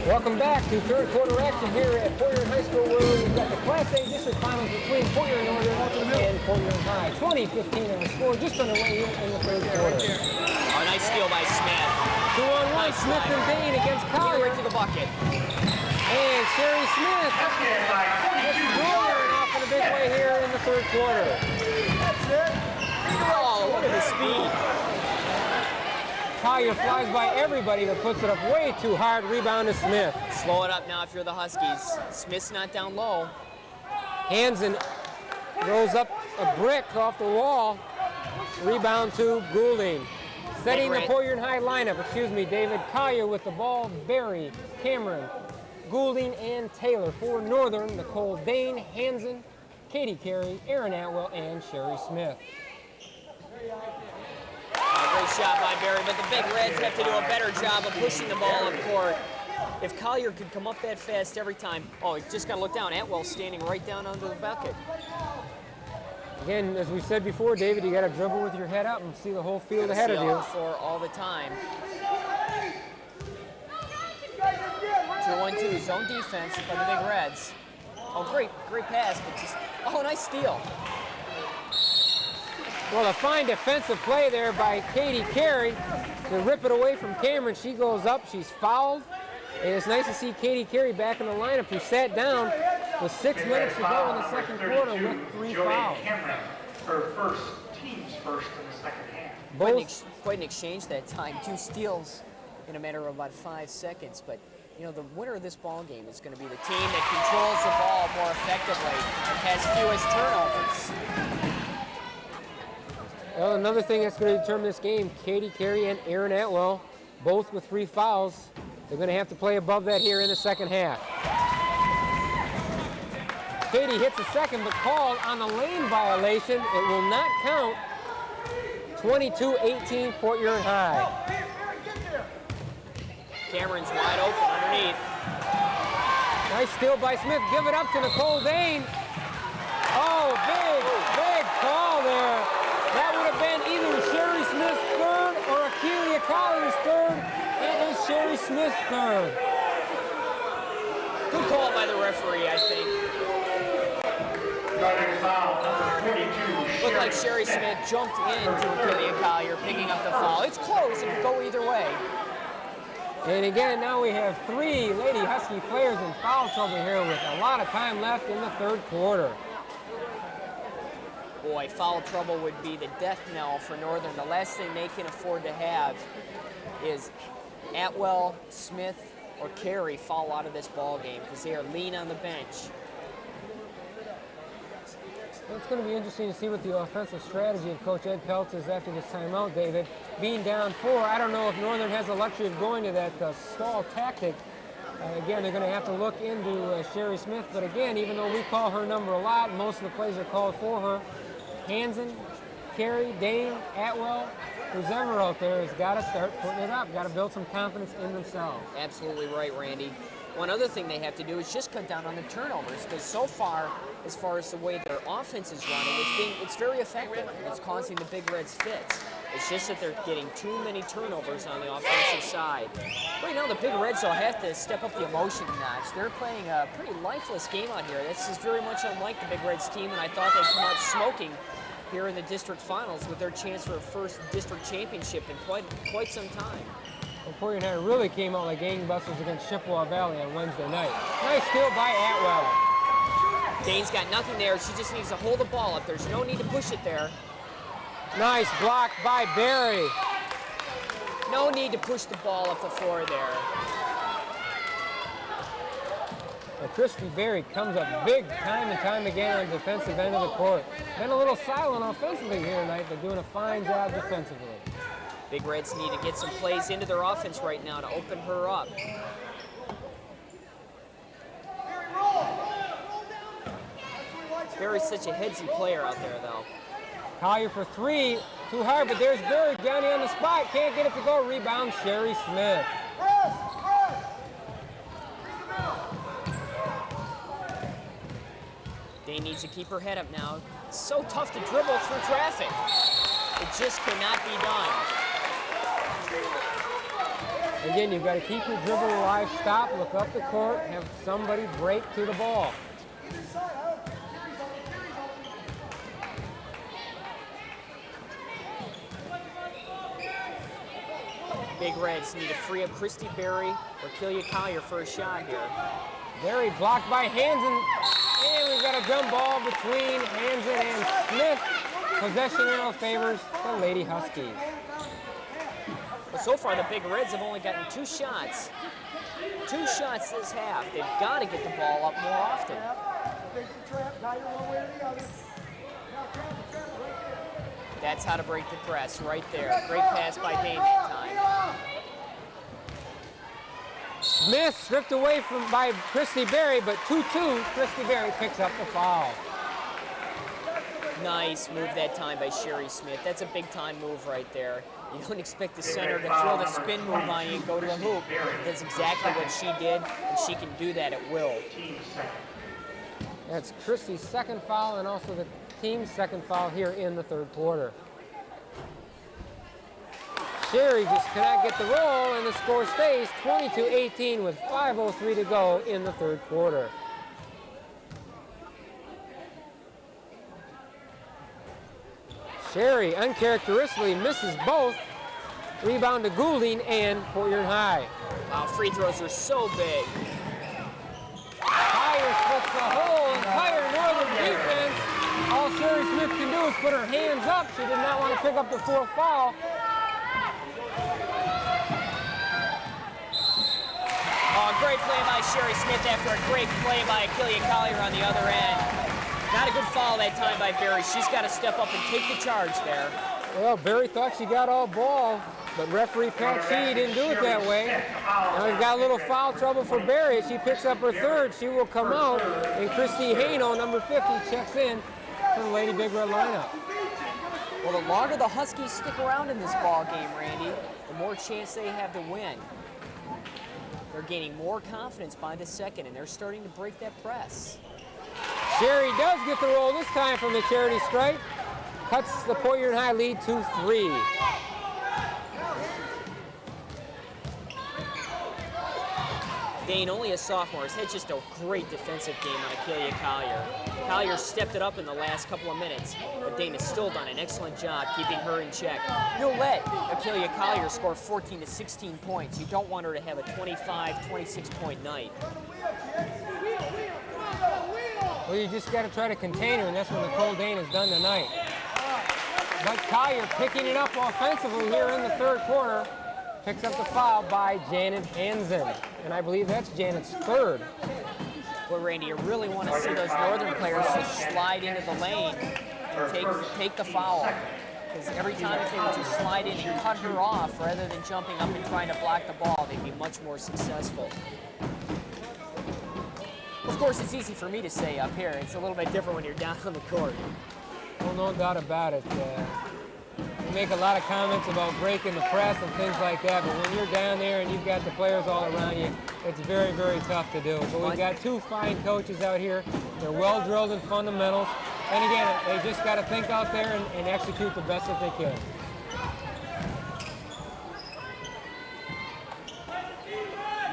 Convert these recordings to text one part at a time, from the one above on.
Welcome back to third quarter action here at Poyer High School, where we've got the Class A District Finals between Poyer Northern and Poyer High. 20-15 on the score, just underway here in the third quarter. Oh, nice steal by Smith. 2-on-1, Nice Smith and Dane against Collier. Right to the bucket. And Sherry Smith gets Northern off in a big way here in the third quarter. Oh, look at the speed. Collier flies by everybody, but puts it up way too hard. Rebound to Smith. Slow it up now if you're the Huskies. Smith's not down low. Hansen rolls up a brick off the wall. Rebound to Goulding. Setting the Poyer High lineup, David Collier with the ball, Barry, Cameron, Goulding, and Taylor. For Northern, Nicole Dane, Hansen, Katie Carey, Erin Atwell, and Sherry Smith. Great shot by Barry, but the Big Reds have to do a better job of pushing the ball up court. If Collier could come up that fast every time, oh, you just got to look down. Atwell's standing right down under the bucket. Again, as we said before, David, you got to dribble with your head up and see the whole field ahead of you. For all the time. 2-1-2 zone defense by the Big Reds. Oh, great pass, but just, oh, nice steal. Well, a fine defensive play there by Katie Carey to rip it away from Cameron. She goes up, she's fouled. And it's nice to see Katie Carey back in the lineup, who sat down with 6 minutes to go in the second quarter with 3 fouls. Her team's first in the second half. Quite an exchange that time. 2 steals in a matter of about 5 seconds. But, you know, the winner of this ball game is going to be the team that controls the ball more effectively and has fewest turnovers. Well, another thing that's going to determine this game, Katie Carey and Erin Atwell, both with 3 fouls. They're going to have to play above that here in the second half. Katie hits a second, but called on a lane violation. It will not count. 22-18, Poyer High. Cameron's wide open underneath. Nice steal by Smith. Give it up to Nicole Dane. Oh, big call there. That would have been either Sherry Smith's third or Akeelia Collier's third. It is Sherry Smith's third. Good call by the referee, I think. Looked like Sherry Smith jumped into Akeelia Collier, picking up the foul. It's close, it could go either way. And again, now we have 3 Lady Husky players in foul trouble here with a lot of time left in the third quarter. Boy, foul trouble would be the death knell for Northern. The last thing they can afford to have is Atwell, Smith, or Carey foul out of this ball game because they are lean on the bench. Well, it's going to be interesting to see what the offensive strategy of Coach Ed Peltz is after this timeout, David. Being down 4, I don't know if Northern has the luxury of going to that stall tactic. Again, they're going to have to look into Sherry Smith, but again, even though we call her number a lot, most of the plays are called for her. Hansen, Carey, Dane, Atwell, who's ever out there has got to start putting it up, got to build some confidence in themselves. Absolutely right, Randy. One other thing they have to do is just cut down on the turnovers, because so far, as far as the way their offense is running, it's very effective. It's causing the Big Reds fits. It's just that they're getting too many turnovers on the offensive side. Right now, the Big Reds will have to step up the emotion notch. They're playing a pretty lifeless game out here. This is very much unlike the Big Reds team, and I thought they'd come out smoking here in the district finals with their chance for a first district championship in quite some time. Well, Poyer High really came out like gangbusters against Chippewa Valley on Wednesday night. Nice steal by Atwell. Dane's got nothing there. She just needs to hold the ball up. There's no need to push it there. Nice block by Barry. No need to push the ball up the floor there. Well, Christy Barry comes up big time and time again on the defensive end of the court. Been a little silent offensively here tonight, but doing a fine job defensively. Big Reds need to get some plays into their offense right now to open her up. Barry's such a headsy player out there, though. Collier for 3, too hard, but there's Barry down here on the spot. Can't get it to go. Rebound, Sherry Smith. Dane needs to keep her head up now. It's so tough to dribble through traffic. It just cannot be done. Again, you've got to keep your dribble alive, stop, look up the court, have somebody break to the ball. Big Reds need to free up Christy Berry or Kelia Collier for a shot here. Berry blocked by Hansen, and we've got a jump ball between Hansen and Smith. Possession arrow favors the Lady Huskies. But so far, the Big Reds have only gotten 2 shots. 2 shots this half. They've got to get the ball up more often. That's how to break the press right there. Great pass by Dane that time. Smith stripped away by Christy Berry, but 2-2, Christy Berry picks up the foul. Nice move that time by Sherry Smith. That's a big-time move right there. You don't expect the center to throw the spin move on you and go to the hoop. That's exactly what she did, and she can do that at will. That's Christy's second foul and also the team's second foul here in the third quarter. Sherry just cannot get the roll, and the score stays 22-18 with 5:03 to go in the third quarter. Sherry uncharacteristically misses both. Rebound to Goulding and Port Huron High. Wow, free throws are so big. Collier splits the whole entire Northern defense. All Sherry Smith can do is put her hands up. She did not want to pick up the 4th foul. Oh, great play by Sherry Smith after a great play by Kelia Collier on the other end. Not a good foul that time by Berry. She's got to step up and take the charge there. Well, Berry thought she got all ball, but referee Pat Shee didn't do it that way. Now we've got a little foul trouble for Berry. If she picks up her 3rd, she will come out, and Christy Haino, number 50, checks in for the Lady Big Red lineup. Well, the longer the Huskies stick around in this ball game, Randy, the more chance they have to win. They're gaining more confidence by the second, and they're starting to break that press. Sherry does get the roll this time from the charity stripe. Cuts the Port Huron High lead to 3. Dane, only a sophomore, has had just a great defensive game on Kelia Collier. Collier stepped it up in the last couple of minutes, but Dane has still done an excellent job keeping her in check. You'll let Kelia Collier score 14 to 16 points. You don't want her to have a 25, 26-point night. Well, you just got to try to contain her, and that's what Nicole Dane has done tonight. But Collier picking it up offensively here in the third quarter. Picks up the foul by Janet Hansen, and I believe that's Janet's 3rd. Well, Randy, you really want to see those Northern players just slide into the lane and take the foul. Because every time if they would just slide in and cut her off rather than jumping up and trying to block the ball, they'd be much more successful. Of course, it's easy for me to say up here. It's a little bit different when you're down on the court. Well, no doubt about it. We make a lot of comments about breaking the press and things like that, but when you're down there and you've got the players all around you, it's very, very tough to do. But we've got 2 fine coaches out here. They're well drilled in fundamentals. And again, they just got to think out there and execute the best that they can.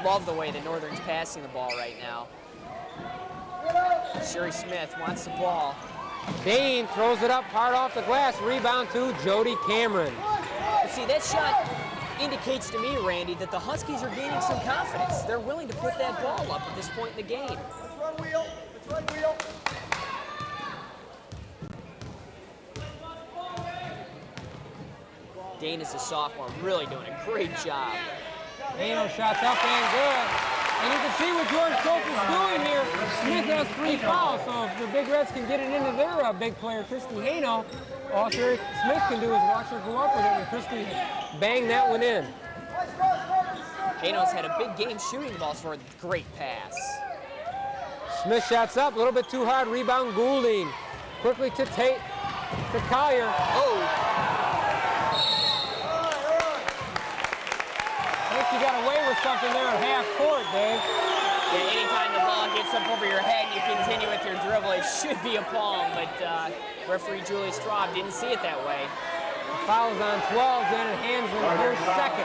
Love the way the Northern's passing the ball right now. Sherry Smith wants the ball. Dane throws it up hard off the glass. Rebound to Jody Cameron. See, that shot indicates to me, Randy, that the Huskies are gaining some confidence. They're willing to put that ball up at this point in the game. Let's run wheel. Let's run wheel. Dane is a sophomore, really doing a great job. Haino shots up and good. And you can see what George Cope is doing here. Smith has 3 fouls, so if the Big Reds can get it into their big player, Christy Haino, all Sherry Smith can do is watch her go up with it, and Christy bang that one in. Haino's had a big game shooting the ball for a great pass. Smith shots up, a little bit too hard, rebound Goulding. Quickly to Collier. Oh! I think you got away with something there at half court, Dave. Yeah, anytime the ball gets up over your head and you continue with your dribble, it should be a palm, but referee Julie Straub didn't see it that way. The foul is on 12, Janet Hansen, her 2nd.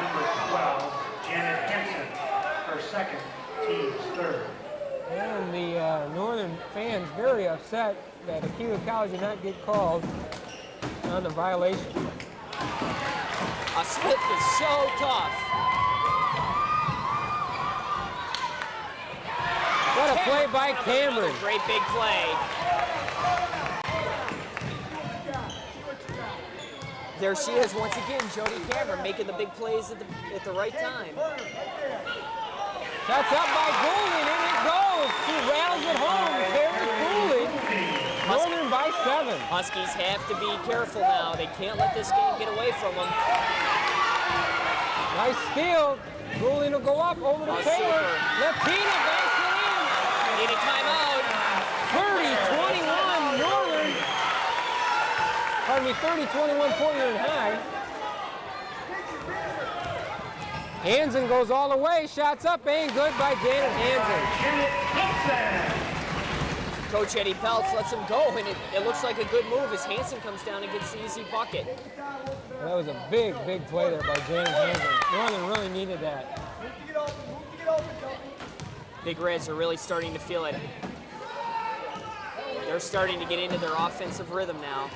Janet Hansen for second, team's third. And the Northern fans very upset that Aquila College did not get called on the violation. Smith is so tough. What a play by Cameron. Great big play. There she is once again, Jody Cameron making the big plays at the right time. Shots up by Goulding, and it goes. She rattles it home. Carrie Goulding. Northern by 7. Huskies have to be careful now. They can't let this game get away from them. Nice steal. Goulding will go up over to Taylor. Latina banks it in. Need a timeout. 30-21 Northern. Pardon me, 30-21 Port Huron High. Hansen goes all the way. Shots up, ain't good by Janet Hansen. Coach Eddie Peltz lets him go, and it looks like a good move as Hansen comes down and gets the easy bucket. That was a big, big play there by Janet Hansen. Northern really needed that. Big Reds are really starting to feel it. They're starting to get into their offensive rhythm now.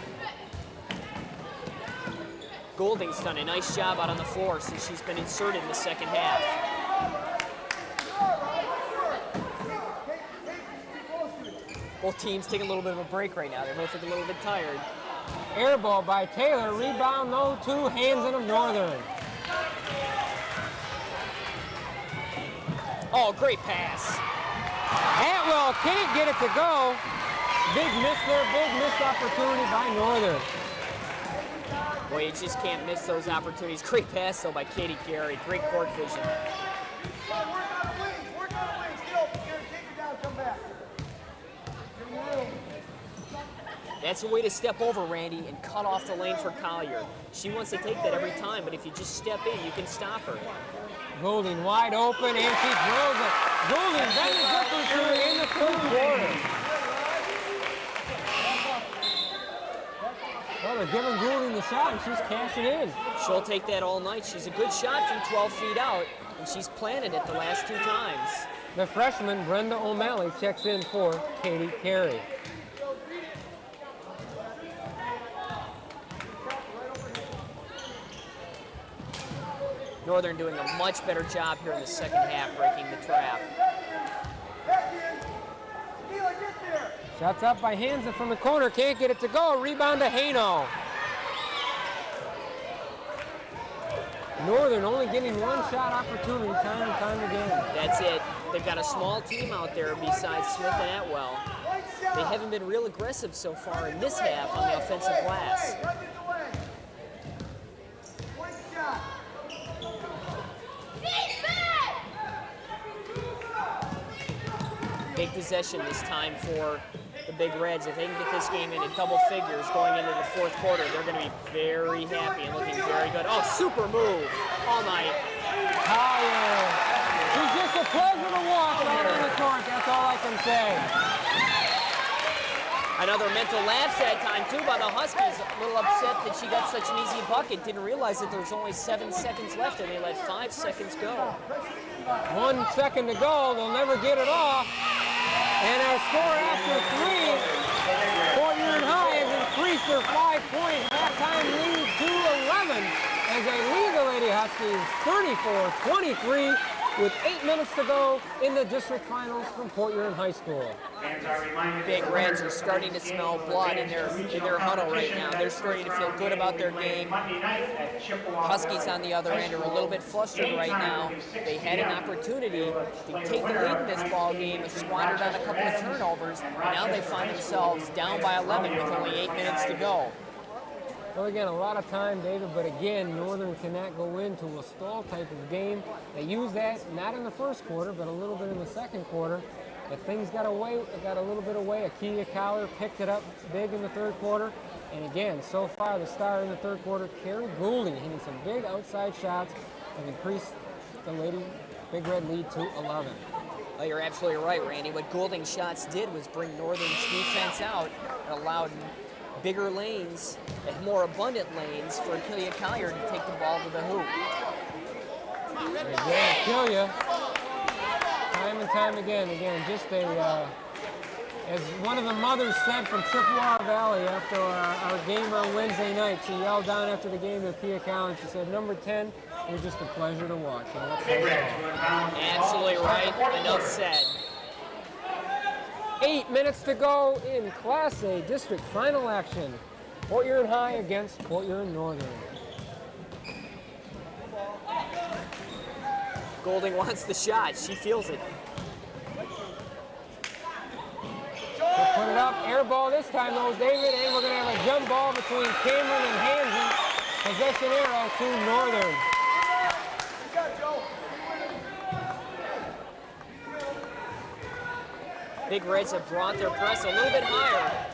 Goulding's done a nice job out on the floor since she's been inserted in the second half. Both teams taking a little bit of a break right now. They both look a little bit tired. Air ball by Taylor. Rebound, though, to Hansen of Northern. Oh, great pass. Atwell can't get it to go. Big miss there, big missed opportunity by Northern. Boy, you just can't miss those opportunities. Great pass, though, by Katie Gary. Great court vision. That's a way to step over, Randy, and cut off the lane for Collier. She wants to take that every time, but if you just step in, you can stop her. Goulding wide open, and she drills it. Goulding, then the difference here in the third quarter. Well, they're giving Goulding the shot, and she's cashing in. She'll take that all night. She's a good shot from 12 feet out, and she's planted it the last 2 times. The freshman, Brenda O'Malley, checks in for Katie Carey. Northern doing a much better job here in the second half, breaking the trap. Shots up by Hansen from the corner, can't get it to go. Rebound to Haino. Northern only getting one shot opportunity time and time again. That's it. They've got a small team out there besides Smith and Atwell. They haven't been real aggressive so far in this half on the offensive glass. Big possession this time for the Big Reds. If they can get this game into double figures going into the fourth quarter, they're going to be very happy and looking very good. Oh, super move all night. Collier. She's just a pleasure to watch out on the court. That's all I can say. Another mental lapse that time, too, by the Huskies. A little upset that she got such an easy bucket. Didn't realize that there was only 7 seconds left, and they let 5 seconds go. 1 second to go. They'll never get it off. And our score after 3, Port Huron High has increased their 5-point halftime lead to 11 as they lead the Lady Huskies 34-23 with 8 minutes to go in the district finals from Port Huron High School. Big Reds are starting to smell blood in their huddle right now. They're starting to feel good about their game. Huskies on the other end are a little bit flustered right now. They had an opportunity to take the lead in this ball game, squandered on a couple of turnovers. Now they find themselves down by 11 with only 8 minutes to go. Well, again, a lot of time, David, but again, Northern cannot go into a stall type of game. They used that not in the first quarter, but a little bit in the second quarter. But things got a little bit away. Aquila Collier picked it up big in the third quarter. And again, so far, the star in the third quarter, Carrie Goulding, hitting some big outside shots and increased the Lady Big Red lead to 11. Oh, you're absolutely right, Randy. What Goulding's shots did was bring Northern's defense out and allowed bigger lanes and more abundant lanes for Aquila Collier to take the ball to the hoop. Again, kill you. Time and time again. Again, just a, as one of the mothers said from Chippewa Valley after our game on Wednesday night, she yelled down after the game to Pia Collins. She said, "Number 10 was just a pleasure to watch." And that's Absolutely right. Enough said. 8 minutes to go in Class A District Final action. Port Huron High against Port Huron Northern. Golding wants the shot. She feels it. They'll put it up. Air ball this time, though, David. And we're going to have a jump ball between Cameron and Hansen. Possession arrow to Northern. Big Reds have brought their press a little bit higher.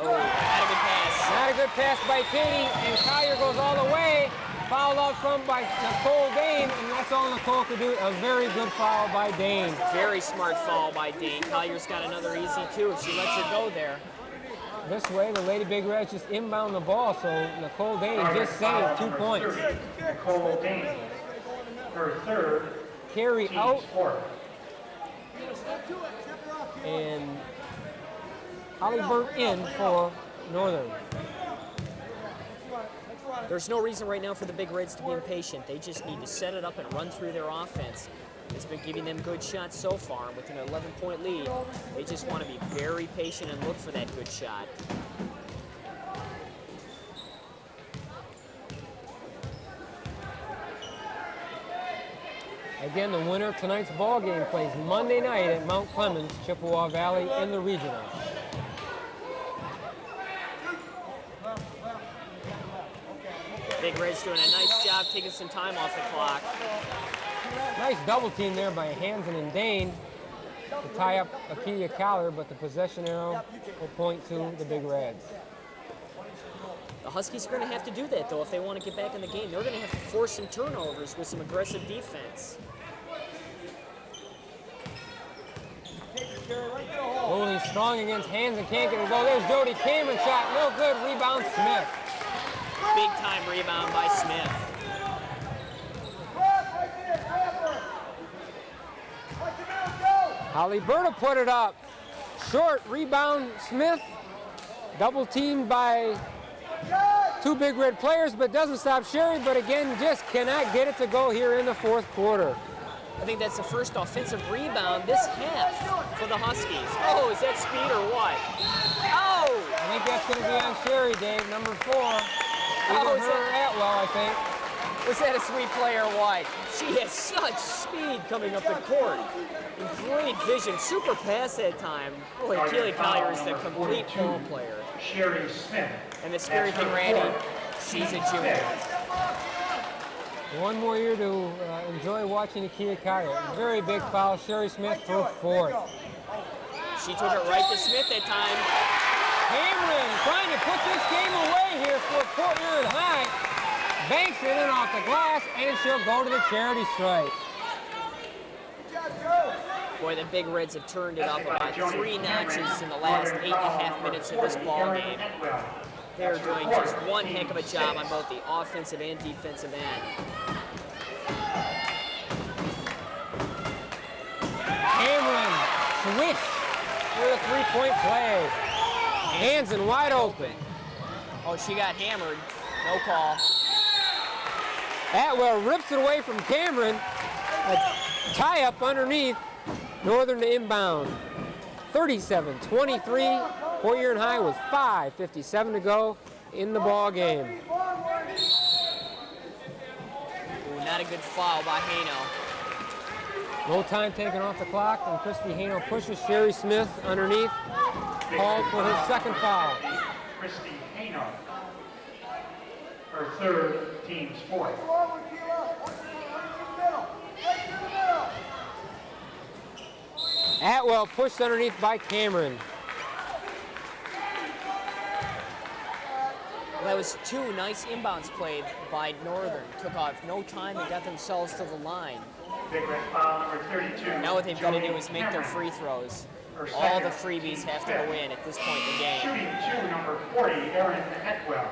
Oh, not a good pass. Not a good pass by Katie, and Collier goes all the way. Fouled out front by Nicole Dane, and that's all Nicole could do. A very good foul by Dane. Very smart foul by Dane. Collier's got another easy too if she lets her go there. This way, the Lady Big Reds just inbound the ball, so Nicole Dane just saved 2 points. Nicole Dane, her third. Carry out, Fourth. and Holly Burt in for Northern. There's no reason right now for the Big Reds to be impatient. They just need to set it up and run through their offense. It's been giving them good shots so far. With an 11-point lead, they just want to be very patient and look for that good shot. Again, the winner of tonight's ball game plays Monday night at Mount Clemens, Chippewa Valley in the regional. Big Reds doing a nice job taking some time off the clock. Nice double team there by Hansen and Dane to tie up Akeelia Collier, but the possession arrow will point to the Big Reds. The Huskies are going to have to do that, though, if they want to get back in the game. They're going to have to force some turnovers with some aggressive defense. Rolling strong against Hansen, can't get it go. There's Jody Cameron shot, no good. Rebound Smith. Big time rebound by Smith. Holly Berta put it up. Short rebound Smith. Double teamed by 2 Big Red players, but doesn't stop Sherry, but again, just cannot get it to go here in the 4th quarter. I think that's the first offensive rebound this half for the Huskies. Oh, is that speed or what? Oh! I think that's going to be on Sherry, Dave, number 4. Oh, Either her or Atwell, I think. Was that a sweet play or what? She has such speed coming up the court. And great vision. Super pass that time. Boy, Akeelia Collier is the complete ball player. Sherry Smith. And the scary thing, Randy, she's a junior. One more year to enjoy watching Akeelia Collier. Very big foul. Sherry Smith for 4th. She took it right to Smith that time. Cameron trying to put this game away here for Port Huron High. Banks it in off the glass, and she'll go to the charity stripe. Boy, the Big Reds have turned it up about 3 notches in the last 8.5 minutes of this ball game. They're doing just one heck of a job on both the offensive and defensive end. Cameron switch for the 3-point play. Hansen wide open. Oh, she got hammered. No call. Atwell rips it away from Cameron. A tie-up underneath. Northern to inbound. 37-23. Port Huron High with 5:57 to go in the ball game. Ooh, not a good foul by Hano. No time taken off the clock, and Christy Hano pushes Sherry Smith underneath. Called for his 2nd foul. Christy Hano, her 3rd, team's 4th. Atwell pushed underneath by Cameron. Well, that was 2 nice inbounds played by Northern. Took off no time and got themselves to the line. Big Red foul number 32. Now what they've got to do is make their free throws. All the freebies have to go in at this point in the game. Shooting two, number 40, Aaron Etwell.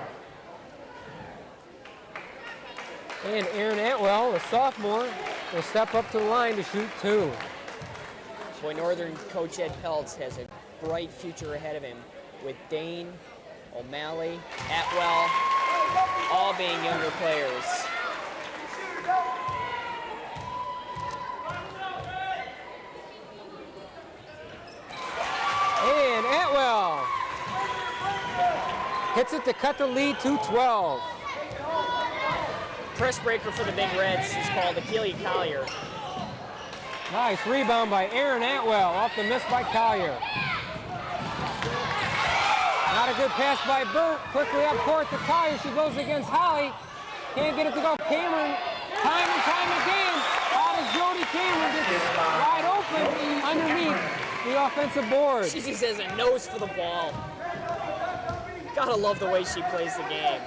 And Aaron Atwell, the sophomore, will step up to the line to shoot two. Boy, Northern coach Ed Peltz has a bright future ahead of him with Dane, O'Malley, Atwell, all being younger players. And Atwell hits it to cut the lead to 12. Press breaker for the Big Reds is called Achille Collier. Nice rebound by Aaron Atwell off the miss by Collier. Not a good pass by Burt. Quickly up court to Collier. She goes against Holly. Can't get it to go. Cameron, time and time again. How does Jody Cameron get this wide open underneath the offensive board? She has a nose for the ball. Gotta love the way she plays the game.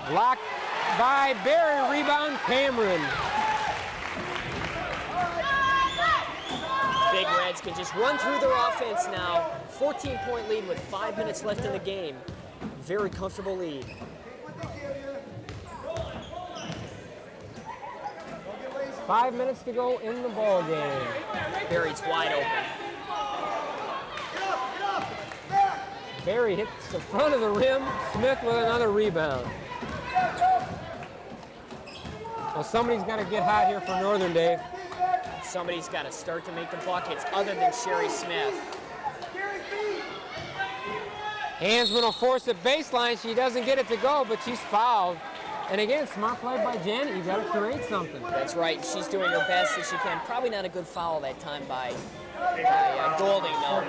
Blocked by Barry, rebound Cameron. Big Reds can just run through their offense now. 14-point lead with 5 minutes left in the game. Very comfortable lead. Five minutes to go in the ball game. Barry's wide open. Barry hits the front of the rim. Smith with another rebound. Well, somebody's got to get hot here for Northern, Dave. Somebody's got to start to make the buckets other than Sherry Smith. Hansman will force it baseline. She doesn't get it to go, but she's fouled. And again, smart play by Janet. You got to create something. That's right. She's doing her best that she can. Probably not a good foul that time by Golding, though.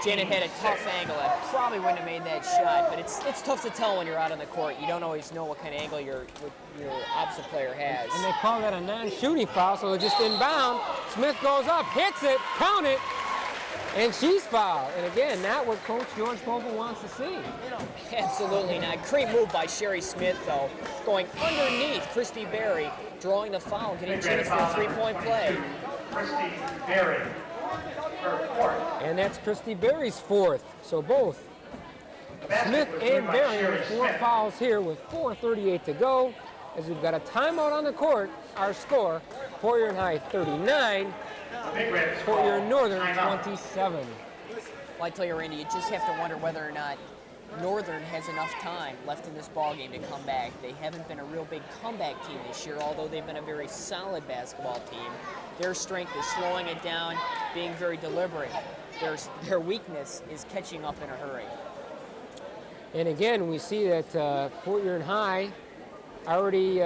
Janet had a tough angle. I probably wouldn't have made that shot, but it's tough to tell when you're out on the court. You don't always know what kind of angle your opposite player has. And they call that a non-shooting foul, so they're just inbound. Smith goes up, hits it, count it, and she's fouled. And again, not what Coach George Povil wants to see. Absolutely not. Great move by Sherry Smith, though, going underneath Christy Berry, drawing the foul, getting a chance for a three-point play. Christy Berry. And that's Christy Berry's fourth. So both Smith and Berry with four fouls here with 4:38 to go. As we've got a timeout on the court, our score, Port Huron High 39, Port Huron Northern 27. Well, I tell you, Randy, you just have to wonder whether or not Northern has enough time left in this ballgame to come back. They haven't been a real big comeback team this year, although they've been a very solid basketball team. Their strength is slowing it down, being very deliberate. Their weakness is catching up in a hurry. And again, we see that Port Huron High already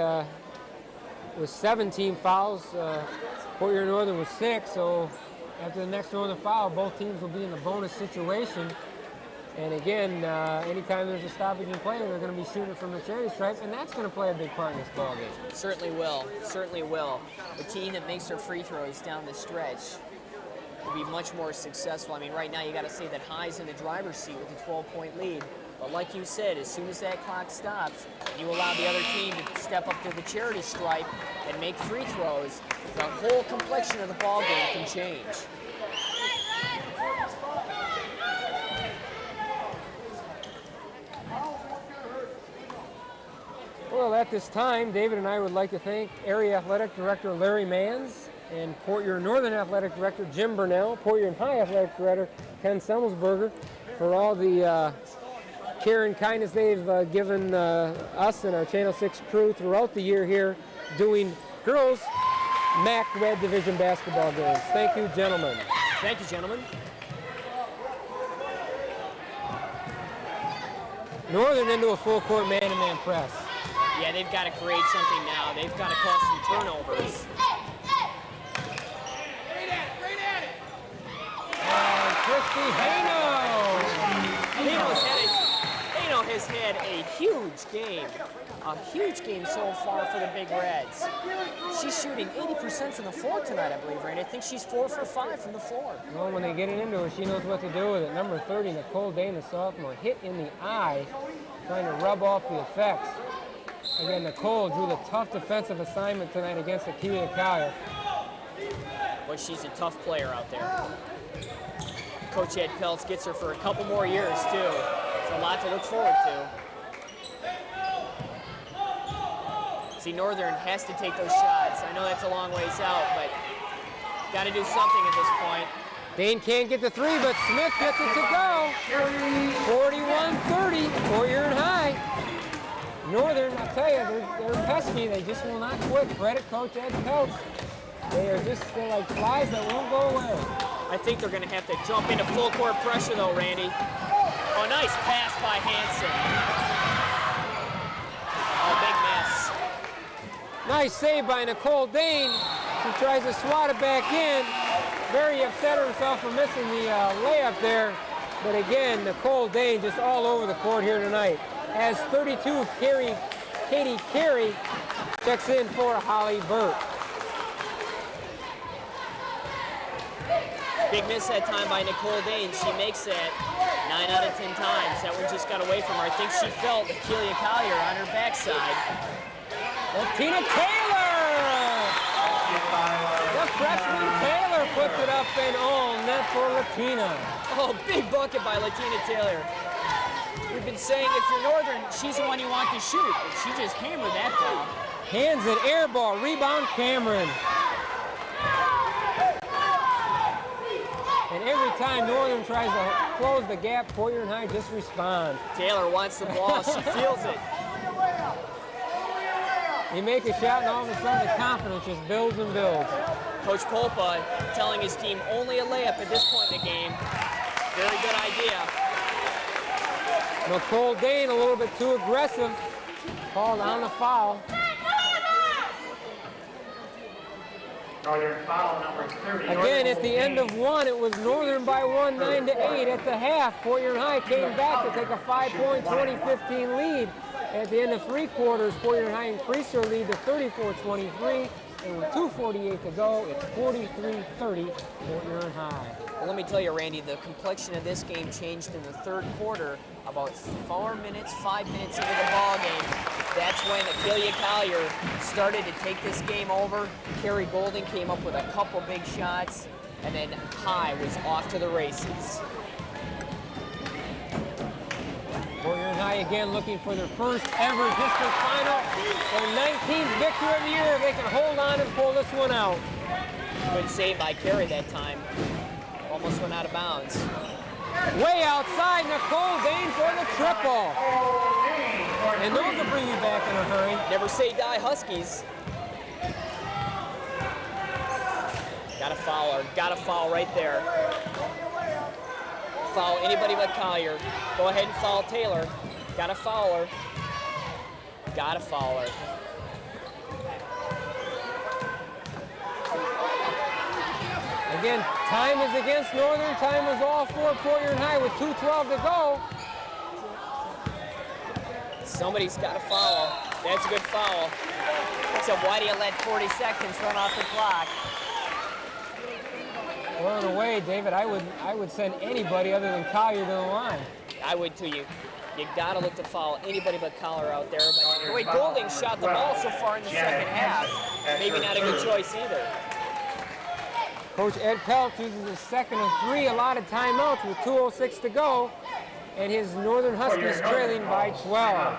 with 17 fouls. Port Huron Northern was 6, so after the next Northern foul, both teams will be in a bonus situation. And again, anytime there's a stoppage in play, they're going to be shooting from the charity stripe, and that's going to play a big part in this ballgame. Certainly will. Certainly will. The team that makes their free throws down the stretch will be much more successful. I mean, right now you got to say that High's in the driver's seat with a 12-point lead. But like you said, as soon as that clock stops, you allow the other team to step up to the charity stripe and make free throws, the whole complexion of the ballgame can change. Well, at this time, David and I would like to thank Area Athletic Director Larry Manns and Port Huron Northern Athletic Director Jim Burnell, Port Huron High Athletic Director Ken Semmelsberger for all the care and kindness they've given us and our Channel 6 crew throughout the year here doing girls MAC Red Division basketball games. Thank you, gentlemen. Thank you, gentlemen. Northern into a full court man-to-man press. Yeah, they've got to create something now. They've got to cause some turnovers. And Christy Haino. Haino has had a huge game so far for the Big Reds. She's shooting 80% from the floor tonight, I believe, Randy. I think she's 4 for 5 from the floor. Well, when they get it into her, she knows what to do with it. Number 30, Nicole Dane, the sophomore, hit in the eye, trying to rub off the effects. Again, Nicole drew the tough defensive assignment tonight against Akeelia Collier. Well, she's a tough player out there. Coach Ed Peltz gets her for a couple more years, too. It's a lot to look forward to. See, Northern has to take those shots. I know that's a long ways out, but got to do something at this point. Dane can't get the three, but Smith gets it to go. 41-30, Fort High. Northern, I'll tell you, they're pesky. They just will not quit. Credit Coach Ed Peltz. They're like flies that won't go away. I think they're going to have to jump into full court pressure, though, Randy. Oh, nice pass by Hanson. Oh, big miss. Nice save by Nicole Dane. She tries to swat it back in. Very upset herself for missing the layup there. But again, Nicole Dane just all over the court here tonight. As 32, Katie Carey checks in for Holly Burt. Big miss that time by Nicole Dane. She makes it 9 out of 10 times. That one just got away from her. I think she felt Akeelia Collier on her backside. Latina Taylor! The freshman Taylor puts it up and net for Latina. Oh, big bucket by Latina Taylor. We've been saying if you're Northern, she's the one you want to shoot. But she just hammered that ball. Hands it, air ball, rebound Cameron. And every time Northern tries to close the gap, Fort High just responds. Taylor wants the ball. She feels it. You make a shot, and all of a sudden the confidence just builds and builds. Coach Polpa telling his team only a layup at this point in the game. Very good idea. Nicole Dane a little bit too aggressive. Called on the foul. Northern foul number 30. Again, at the end of one, it was Northern by 1, 9-8 at the half. Fort High came back to take a 5-point 20-15 lead. At the end of three quarters, Fort High increased their lead to 34-23. And with 2:48 to go, it's 43-30 Fort High. Well, let me tell you, Randy, the complexion of this game changed in the third quarter. About 5 minutes into the ball game. That's when Akeelia Collier started to take this game over. Carrie Golding came up with a couple big shots, and then High was off to the races. Fort High again looking for their first ever district final. Their 19th victory of the year. They can hold on and pull this one out. Good save by Carrie that time. Almost went out of bounds. Way outside, Nicole Dane for the triple. And those will bring you back in a hurry. Never say die, Huskies. Got to foul her. Got to foul right there. Foul anybody but Collier. Go ahead and foul Taylor. Got to foul her. Got to foul her. Again, time is against Northern. Time is all for Fort High with 2:12 to go. Somebody's got to foul. That's a good foul. Except why do you let 40 seconds run off the clock? Well, in a way, David, I would send anybody other than Collier to the line. I would too. You got to look to foul anybody but Collier out there. But the way Golding shot the ball so far in the second half, maybe not a good choice either. Coach Ed Peltz uses his second of three allotted timeouts with 2:06 to go, and his Northern Huskies trailing by 12.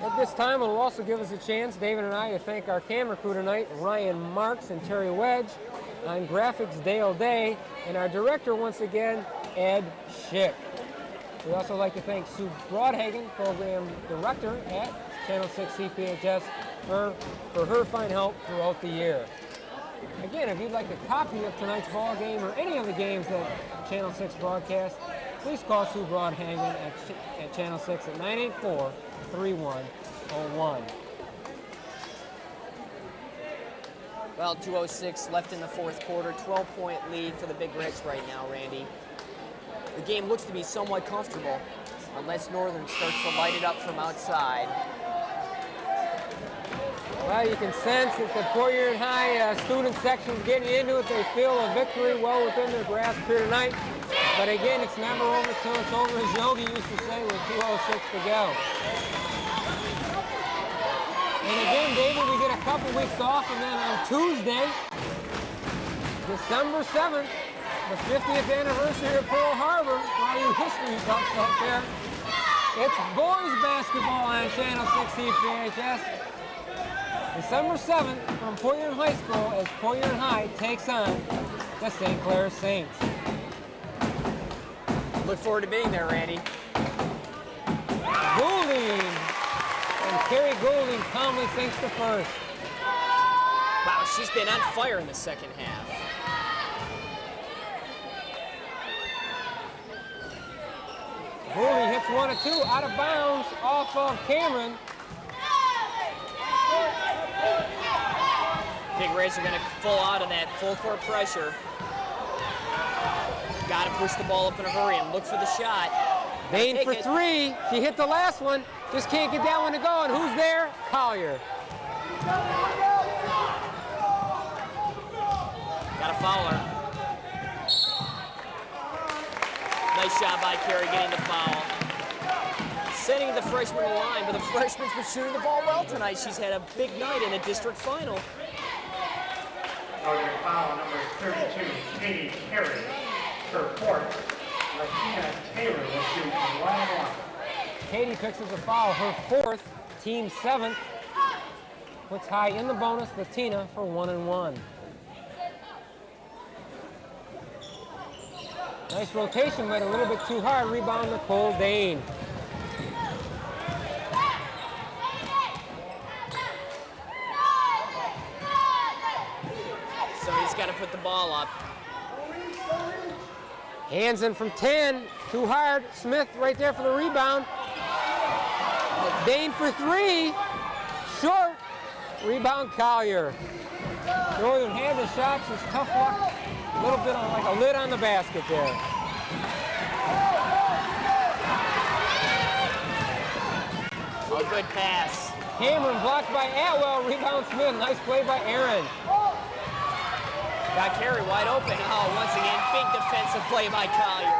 At this time, it will also give us a chance, David and I, to thank our camera crew tonight, Ryan Marks and Terry Wedge, on graphics, Dale Day, and our director, once again, Ed Schick. We'd also like to thank Sue Broadhagen, program director at Channel 6 CPHS, for her fine help throughout the year. Again, if you'd like a copy of tonight's ball game or any of the games that Channel 6 broadcast, please call Sue Broadhagen at Channel 6 at 984-3101. Well, 2:06 left in the fourth quarter, 12-point lead for the Big Reds right now, Randy. The game looks to be somewhat comfortable, unless Northern starts to light it up from outside. Well, you can sense that the Fort High student section is getting into it. They feel a victory well within their grasp here tonight. But again, it's never over till it's over, as Yogi used to say, with 2:06 to go. And again, David, we get a couple weeks off, and then on Tuesday, December 7th, the 50th anniversary of Pearl Harbor, a lot of you history buffs out there. It's boys basketball on Channel 16 PHS. December 7th from Poyer High School as Poyer High takes on the St. Clair Saints. Look forward to being there, Randy. Goulding. And Carrie Goulding calmly sinks the first. Wow, she's been on fire in the second half. Goulding hits one of two out of bounds off of Cameron. Big Reds are going to full out of that full court pressure. Got to push the ball up in a hurry and look for the shot. Bain for three. She hit the last one. Just can't get that one to go. And who's there? Collier. Got to foul her. Nice shot by Carey getting the foul. Sending the freshman to the line, but the freshman's been shooting the ball well tonight. She's had a big night in the district final. Northern foul number 32, Katie Carey. Her fourth, Latina Taylor will shoot 1-1. Katie picks up the foul, her fourth, team seventh. Puts High in the bonus, Latina for 1-1. Nice rotation, but a little bit too hard. Rebound Nicole Dane. Somebody's got to put the ball up. Hands in from 10, too hard. Smith right there for the rebound. Dane for three, short. Rebound Collier. Northern had the shots, just tough luck. A little bit of like a lid on the basket there. A good pass. Cameron blocked by Atwell, rebound Smith. Nice play by Aaron. Got Carey wide open. Oh, once again, big defensive play by Collier.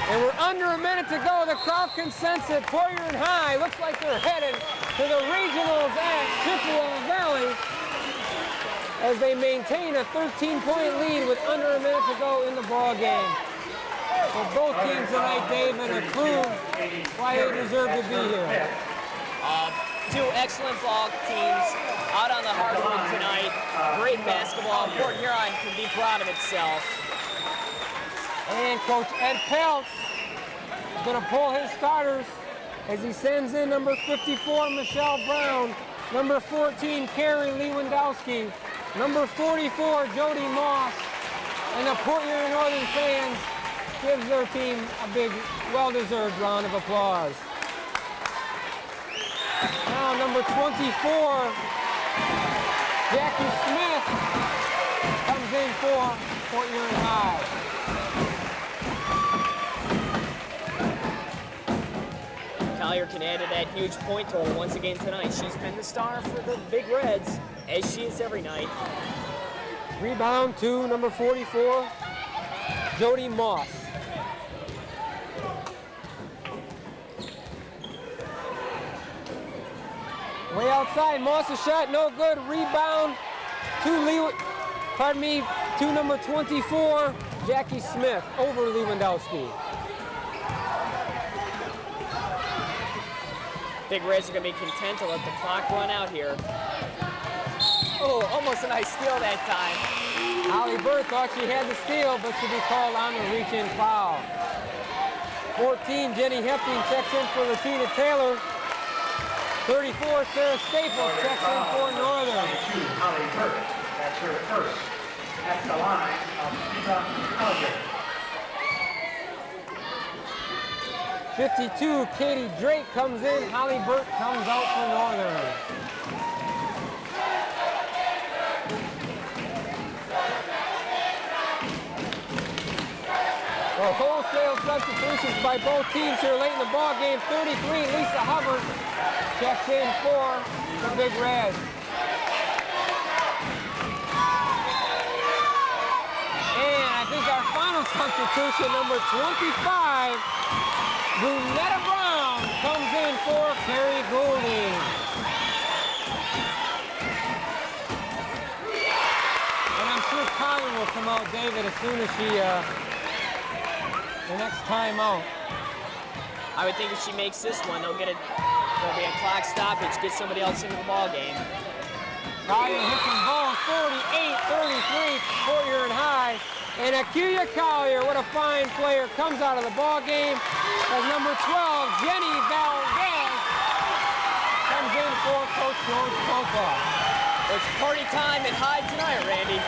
And we're under a minute to go. The crowd can sense it. Poyer and High looks like they're headed to the regionals at Chippewa Valley as they maintain a 13-point lead with under a minute to go in the ball game. So both teams tonight, David, have proved why they deserve to be here. Two excellent ball teams out on the hardwood tonight. Great basketball. Port Huron can be proud of itself. And Coach Ed Peltz is going to pull his starters as he sends in number 54, Michelle Brown, number 14, Carrie Lewandowski, number 44, Jody Moss, and the Port Huron Northern fans gives their team a big, well-deserved round of applause. Now number 24, Jackie Smith, comes in for Port Huron High. Collier can add to that huge point total once again tonight. She's been the star for the Big Reds, as she is every night. Rebound to number 44, Jody Moss. Way outside, Moss's shot, no good. Rebound to number 24, Jackie Smith, over Lewandowski. Big Reds are going to be content to let the clock run out here. Oh, almost a nice steal that time. Holly Burr thought she had the steal, but should be called on the reach-in foul. 14, Jenny Hefting checks in for Latina Taylor. 34, Sarah Staples checks in for Northern. 22, Holly Burke. That's her first. At the line of Eva Collier. 52, Katie Drake comes in. Holly Burke comes out for Northern. Well, wholesale substitutions by both teams here late in the ball game. 33, Lisa Hubbard checks in for the Big Reds. And I think substitution, number 25, Brunetta Brown, comes in for Carrie Goulding. And I'm sure Colin will come out, David, as soon as she, the next timeout. I would think if she makes this one, there'll be a clock stoppage, get somebody else into the ball game. Collier hits them both, 48-33, Fort Ewing High. And Akuya Collier, what a fine player, comes out of the ball game as number 12, Jenny Valdez, comes in for Coach George Popa. It's party time at Hyde tonight, Randy.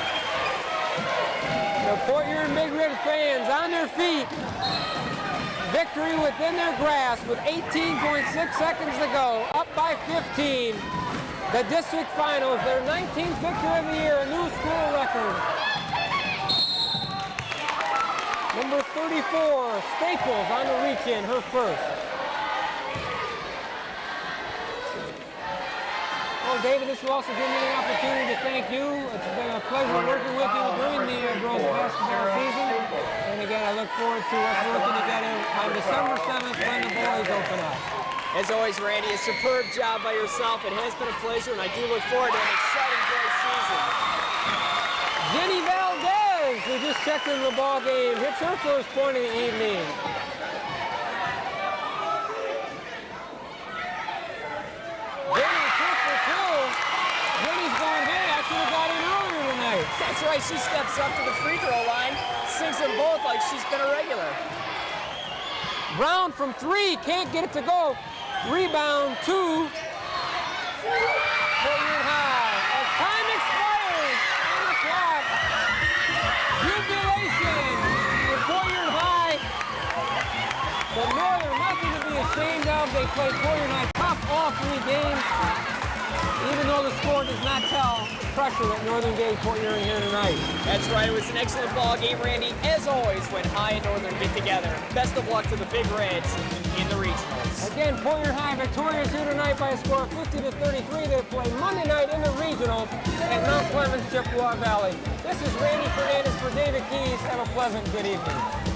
The Fort Ewing Big Red fans on their feet. Victory within their grasp with 18.6 seconds to go, up by 15. The district finals, their 19th victory of the year, a new school record. Number 34, Staples on the reach-in, her first. Well, David, this will also give me an opportunity to thank you. It's been a pleasure working with you during the girls basketball season. And again, I look forward to us working together on December 7th when the boys open up. As always, Randy, a superb job by yourself. It has been a pleasure, and I do look forward to an exciting, great season. Jenny Valdez, who just checked into the ball game, hits her first point of the evening. Jenny, 2 for 2. Jenny's going, hey, I should have got in earlier tonight. That's right, she steps up to the free throw line, sinks them both like she's been a regular. Brown from 3, can't get it to go. Rebound, 2. Fort Ewing High. As time expires on the clock. Jubilation for Fort Ewing High. But Northern, nothing to be ashamed of. They played Fort Ewing High tough all 3 games. Even though the score does not tell the pressure that Northern gave Fort Ewing here tonight. That's right, it was an excellent ball game, Randy. As always, when High and Northern get together. Best of luck to the Big Reds in the regionals. Again, Fort Ewing High victorious here tonight by a score of 50-33. They play Monday night in the regionals at Mount Clemens, Chippewa Valley. This is Randy Fernandez for David Keys. Have a pleasant good evening.